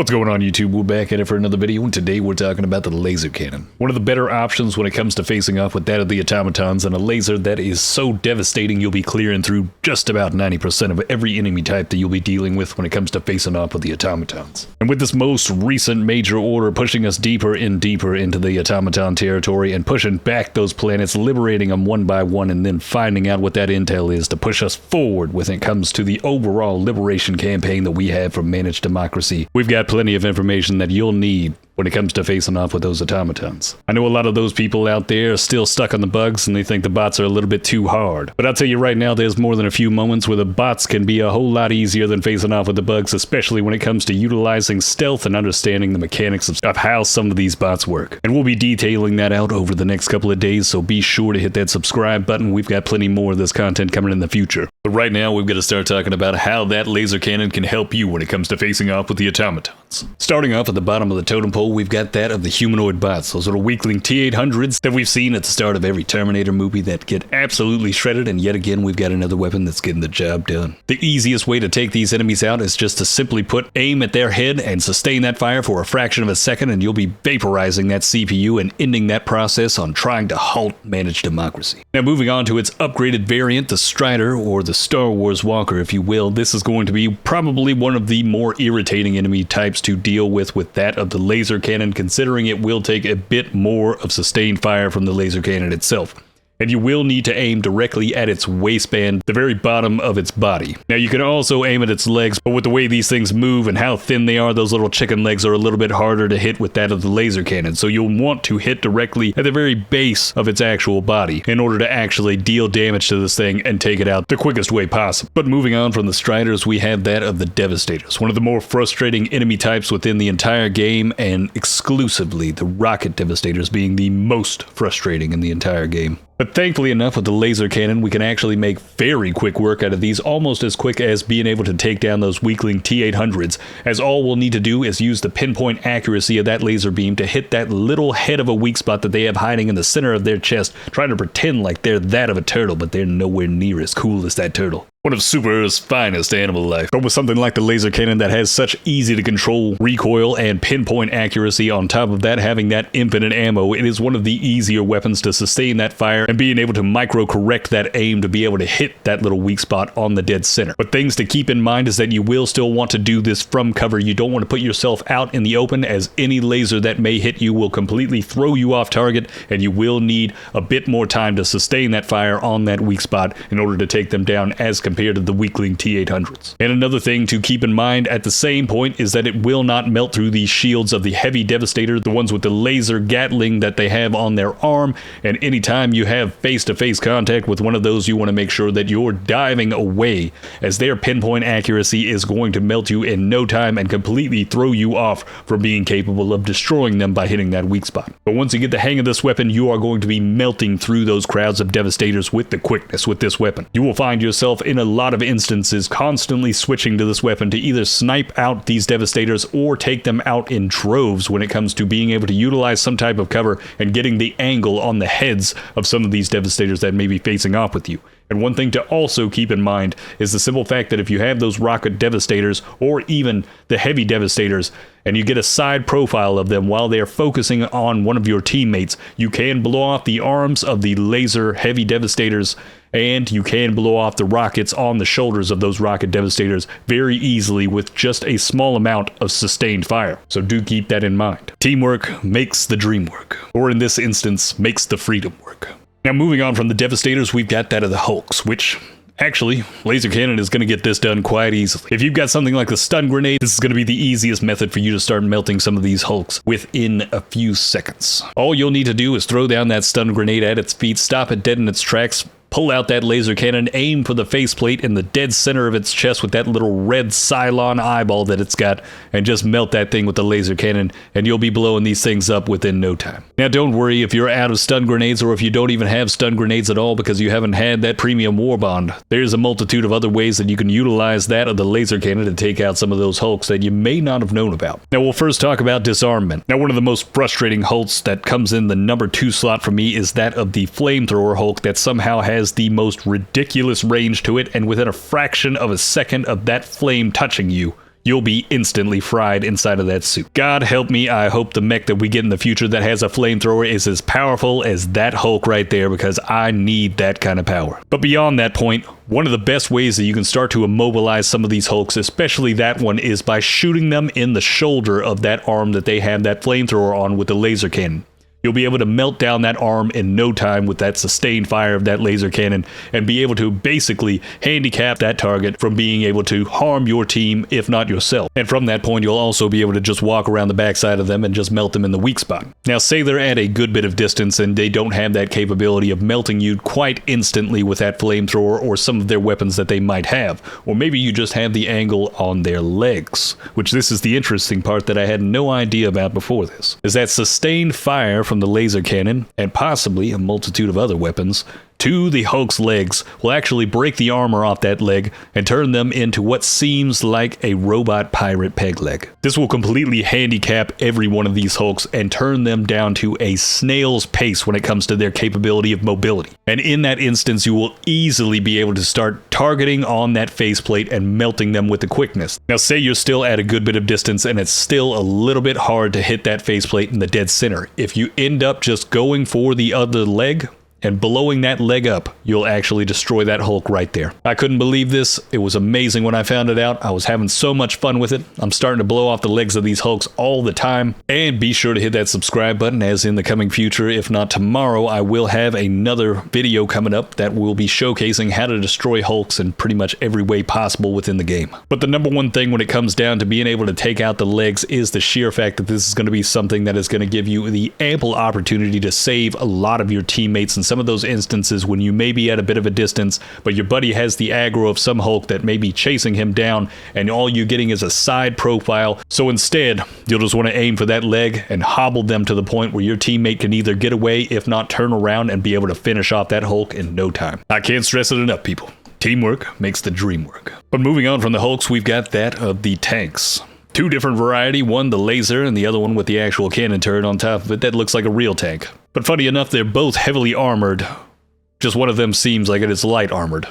What's going on, YouTube? We're back at it for another video, and today we're talking about the laser cannon. One of the better options when it comes to facing off with that of the Automatons, and a laser that is so devastating you'll be clearing through just about 90% of every enemy type that you'll be dealing with when it comes to facing off with the Automatons. And with this most recent major order pushing us deeper and deeper into the Automaton territory and pushing back those planets, liberating them one by one, and then finding out what that intel is to push us forward when it comes to the overall liberation campaign that we have for Managed Democracy, we've got plenty of information that you'll need when it comes to facing off with those Automatons. I know a lot of those people out there are still stuck on the bugs and they think the bots are a little bit too hard. But I'll tell you right now, there's more than a few moments where the bots can be a whole lot easier than facing off with the bugs, especially when it comes to utilizing stealth and understanding the mechanics of how some of these bots work. And we'll be detailing that out over the next couple of days, so be sure to hit that subscribe button. We've got plenty more of this content coming in the future. But right now, we've got to start talking about how that laser cannon can help you when it comes to facing off with the Automatons. Starting off at the bottom of the totem pole, we've got that of the humanoid bots, those little weakling T-800s that we've seen at the start of every Terminator movie that get absolutely shredded, and yet again we've got another weapon that's getting the job done. The easiest way to take these enemies out is just to simply put aim at their head and sustain that fire for a fraction of a second, and you'll be vaporizing that CPU and ending that process on trying to halt Managed Democracy. Now moving on to its upgraded variant, the Strider, or the Star Wars Walker if you will, this is going to be probably one of the more irritating enemy types to deal with that of the laser cannon, considering it will take a bit more of sustained fire from the laser cannon itself. And you will need to aim directly at its waistband, the very bottom of its body. Now you can also aim at its legs, but with the way these things move and how thin they are, those little chicken legs are a little bit harder to hit with that of the laser cannon. So you'll want to hit directly at the very base of its actual body in order to actually deal damage to this thing and take it out the quickest way possible. But moving on from the Striders, we have that of the Devastators, one of the more frustrating enemy types within the entire game, and exclusively the Rocket Devastators being the most frustrating in the entire game. But thankfully enough, with the laser cannon, we can actually make very quick work out of these, almost as quick as being able to take down those weakling T-800s, as all we'll need to do is use the pinpoint accuracy of that laser beam to hit that little head of a weak spot that they have hiding in the center of their chest, trying to pretend like they're that of a turtle, but they're nowhere near as cool as that turtle. One of Super Earth's finest animal life. But with something like the laser cannon that has such easy to control recoil and pinpoint accuracy, on top of that having that infinite ammo, it is one of the easier weapons to sustain that fire and being able to micro correct that aim to be able to hit that little weak spot on the dead center. But things to keep in mind is that you will still want to do this from cover. You don't want to put yourself out in the open, as any laser that may hit you will completely throw you off target, and you will need a bit more time to sustain that fire on that weak spot in order to take them down as compared to the weakling T-800s. And another thing to keep in mind at the same point is that it will not melt through the shields of the heavy Devastator, the ones with the laser Gatling that they have on their arm, and anytime you have face-to-face contact with one of those, you want to make sure that you're diving away, as their pinpoint accuracy is going to melt you in no time and completely throw you off from being capable of destroying them by hitting that weak spot. But once you get the hang of this weapon, you are going to be melting through those crowds of Devastators with the quickness with this weapon. You will find yourself in a lot of instances constantly switching to this weapon to either snipe out these Devastators or take them out in droves when it comes to being able to utilize some type of cover and getting the angle on the heads of some of these Devastators that may be facing off with you. And one thing to also keep in mind is the simple fact that if you have those Rocket Devastators or even the Heavy Devastators and you get a side profile of them while they're focusing on one of your teammates, you can blow off the arms of the laser Heavy Devastators, and you can blow off the rockets on the shoulders of those Rocket Devastators very easily with just a small amount of sustained fire. So do keep that in mind. Teamwork makes the dream work, or in this instance, makes the freedom work. Now moving on from the Devastators, we've got that of the Hulks, which actually, laser cannon is going to get this done quite easily. If you've got something like the stun grenade, this is going to be the easiest method for you to start melting some of these Hulks within a few seconds. All you'll need to do is throw down that stun grenade at its feet, stop it dead in its tracks, pull out that laser cannon, aim for the faceplate in the dead center of its chest with that little red Cylon eyeball that it's got, and just melt that thing with the laser cannon, and you'll be blowing these things up within no time. Now don't worry if you're out of stun grenades, or if you don't even have stun grenades at all because you haven't had that premium war bond. There's a multitude of other ways that you can utilize that of the laser cannon to take out some of those Hulks that you may not have known about. Now we'll first talk about disarmament. Now one of the most frustrating Hulks that comes in the number 2 slot for me is that of the flamethrower Hulk that somehow has the most ridiculous range to it, and within a fraction of a second of that flame touching you, you'll be instantly fried inside of that suit. God help me, I hope the mech that we get in the future that has a flamethrower is as powerful as that Hulk right there, because I need that kind of power. But beyond that point, one of the best ways that you can start to immobilize some of these Hulks, especially that one, is by shooting them in the shoulder of that arm that they have that flamethrower on with the laser cannon. You'll be able to melt down that arm in no time with that sustained fire of that laser cannon and be able to basically handicap that target from being able to harm your team, if not yourself. And from that point, you'll also be able to just walk around the backside of them and just melt them in the weak spot. Now, say they're at a good bit of distance and they don't have that capability of melting you quite instantly with that flamethrower or some of their weapons that they might have. Or maybe you just have the angle on their legs, which this is the interesting part that I had no idea about before this, is that sustained fire from the laser cannon, and possibly a multitude of other weapons, to the Hulk's legs will actually break the armor off that leg and turn them into what seems like a robot pirate peg leg. This will completely handicap every one of these Hulks and turn them down to a snail's pace when it comes to their capability of mobility. And in that instance, you will easily be able to start targeting on that faceplate and melting them with the quickness. Now, say you're still at a good bit of distance and it's still a little bit hard to hit that faceplate in the dead center. If you end up just going for the other leg and blowing that leg up, you'll actually destroy that Hulk right there. I couldn't believe this. It was amazing when I found it out. I was having so much fun with it. I'm starting to blow off the legs of these Hulks all the time. And be sure to hit that subscribe button, as in the coming future, if not tomorrow, I will have another video coming up that will be showcasing how to destroy Hulks in pretty much every way possible within the game. But the number one thing when it comes down to being able to take out the legs is the sheer fact that this is going to be something that is going to give you the ample opportunity to save a lot of your teammates in some of those instances when you may be at a bit of a distance, but your buddy has the aggro of some Hulk that may be chasing him down, and all you're getting is a side profile. So instead, you'll just want to aim for that leg and hobble them to the point where your teammate can either get away, if not turn around and be able to finish off that Hulk in no time. I can't stress it enough, people. Teamwork makes the dream work. But moving on from the Hulks, we've got that of the tanks. Two different variety, one the laser and the other one with the actual cannon turret on top of it that looks like a real tank. But funny enough, they're both heavily armored, just one of them seems like it is light armored,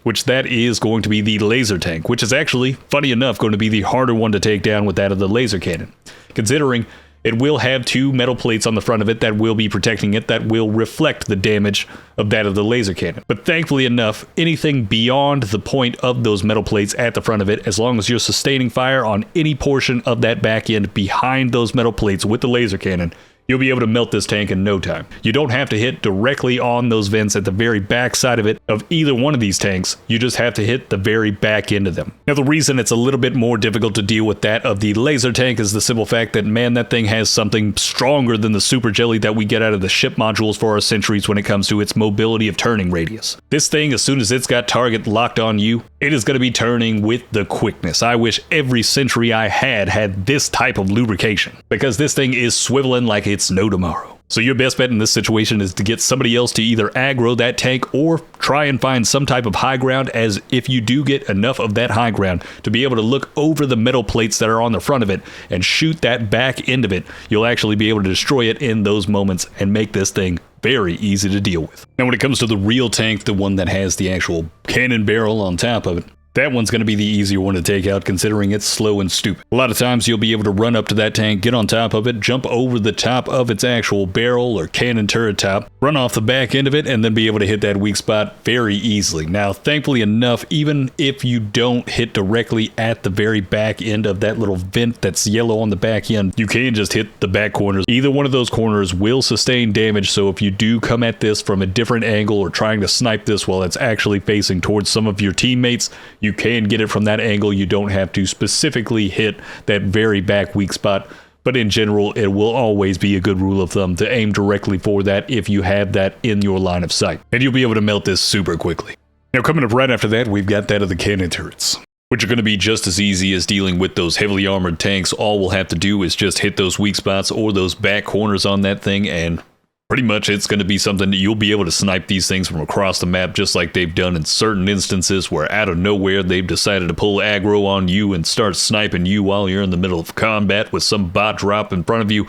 which that is going to be the laser tank, which is actually, funny enough, going to be the harder one to take down with that of the laser cannon, considering it will have two metal plates on the front of it that will be protecting it that will reflect the damage of that of the laser cannon. But thankfully enough, anything beyond the point of those metal plates at the front of it, as long as you're sustaining fire on any portion of that back end behind those metal plates with the laser cannon, you'll be able to melt this tank in no time. You don't have to hit directly on those vents at the very back side of it of either one of these tanks. You just have to hit the very back end of them. Now, the reason it's a little bit more difficult to deal with that of the laser tank is the simple fact that, man, that thing has something stronger than the super jelly that we get out of the ship modules for our sentries when it comes to its mobility of turning radius. This thing, as soon as it's got target locked on you, it is going to be turning with the quickness. I wish every sentry I had this type of lubrication, because this thing is swiveling like it's no tomorrow. So your best bet in this situation is to get somebody else to either aggro that tank or try and find some type of high ground, as if you do get enough of that high ground to be able to look over the metal plates that are on the front of it and shoot that back end of it, you'll actually be able to destroy it in those moments and make this thing very easy to deal with. Now, when it comes to the real tank, the one that has the actual cannon barrel on top of it, that one's going to be the easier one to take out, considering it's slow and stupid. A lot of times you'll be able to run up to that tank, get on top of it, jump over the top of its actual barrel or cannon turret top, run off the back end of it, and then be able to hit that weak spot very easily. Now, thankfully enough, even if you don't hit directly at the very back end of that little vent that's yellow on the back end, you can just hit the back corners. Either one of those corners will sustain damage, so if you do come at this from a different angle or trying to snipe this while it's actually facing towards some of your teammates, you can get it from that angle. You don't have to specifically hit that very back weak spot, but in general, it will always be a good rule of thumb to aim directly for that if you have that in your line of sight, and you'll be able to melt this super quickly. Now, coming up right after that, we've got that of the cannon turrets, which are going to be just as easy as dealing with those heavily armored tanks. All we'll have to do is just hit those weak spots or those back corners on that thing, and pretty much it's going to be something that you'll be able to snipe these things from across the map, just like they've done in certain instances where out of nowhere they've decided to pull aggro on you and start sniping you while you're in the middle of combat with some bot drop in front of you.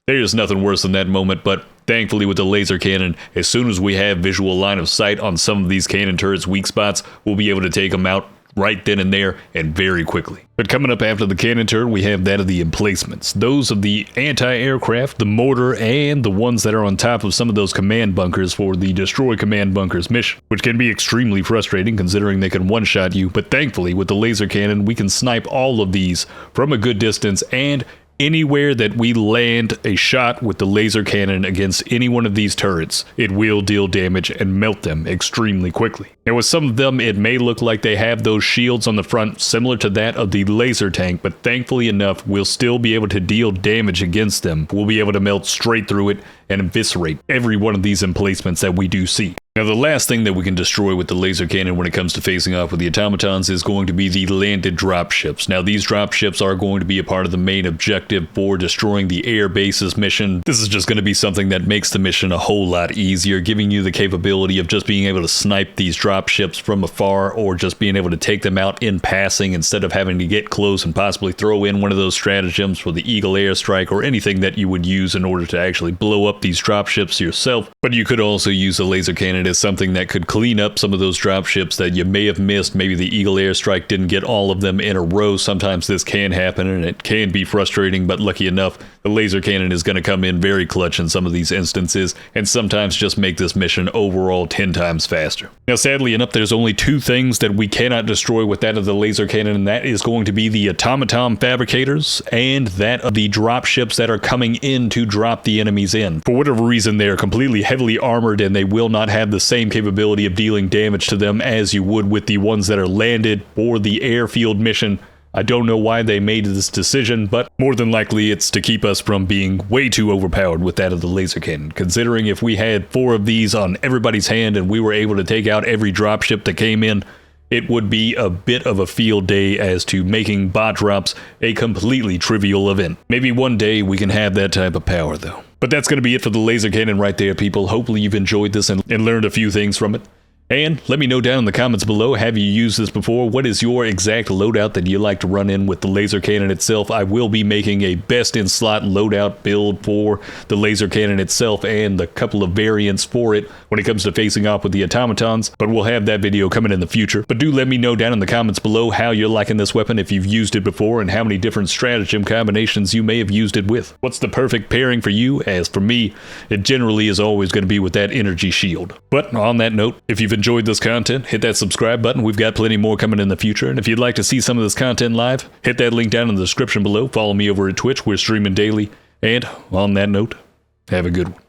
There's nothing worse than that moment, but thankfully with the laser cannon, as soon as we have visual line of sight on some of these cannon turrets' weak spots, we'll be able to take them out right then and there and very quickly. But coming up after the cannon turret, we have that of the emplacements. Those of the anti-aircraft, the mortar, and the ones that are on top of some of those command bunkers for the destroy command bunkers mission, which can be extremely frustrating considering they can one-shot you, but thankfully with the laser cannon we can snipe all of these from a good distance, and anywhere that we land a shot with the laser cannon against any one of these turrets, it will deal damage and melt them extremely quickly. Now with some of them, it may look like they have those shields on the front similar to that of the laser tank, but thankfully enough, we'll still be able to deal damage against them. We'll be able to melt straight through it and eviscerate every one of these emplacements that we do see. Now the last thing that we can destroy with the laser cannon when it comes to facing off with the automatons is going to be the landed dropships. Now these dropships are going to be a part of the main objective for destroying the air bases mission. This is just going to be something that makes the mission a whole lot easier, giving you the capability of just being able to snipe these dropships from afar, or just being able to take them out in passing instead of having to get close and possibly throw in one of those stratagems for the Eagle airstrike or anything that you would use in order to actually blow up these dropships yourself. But you could also use a laser cannon as something that could clean up some of those dropships that you may have missed. Maybe the Eagle airstrike didn't get all of them in a row. Sometimes this can happen and it can be frustrating, but lucky enough, the laser cannon is going to come in very clutch in some of these instances and sometimes just make this mission overall 10 times faster. Now sadly enough, there's only two things that we cannot destroy with that of the laser cannon, and that is going to be the automaton fabricators and that of the dropships that are coming in to drop the enemies in. For whatever reason, they are completely heavily armored and they will not have the same capability of dealing damage to them as you would with the ones that are landed for the airfield mission. I don't know why they made this decision, but more than likely it's to keep us from being way too overpowered with that of the laser cannon. Considering if we had 4 of these on everybody's hand and we were able to take out every dropship that came in, it would be a bit of a field day as to making bot drops a completely trivial event. Maybe one day we can have that type of power though. But that's going to be it for the laser cannon right there, people. Hopefully you've enjoyed this and learned a few things from it. And let me know down in the comments below, have you used this before? What is your exact loadout that you like to run in with the laser cannon itself? I will be making a best in slot loadout build for the laser cannon itself and a couple of variants for it when it comes to facing off with the automatons, but we'll have that video coming in the future. But do let me know down in the comments below how you're liking this weapon, if you've used it before, and how many different stratagem combinations you may have used it with. What's the perfect pairing for you? As for me, it generally is always going to be with that energy shield. But on that note, if you've enjoyed this content, hit that subscribe button. We've got plenty more coming in the future, and if you'd like to see some of this content live, hit that link down in the description below. Follow me over at Twitch. We're streaming daily. And on that note, have a good one.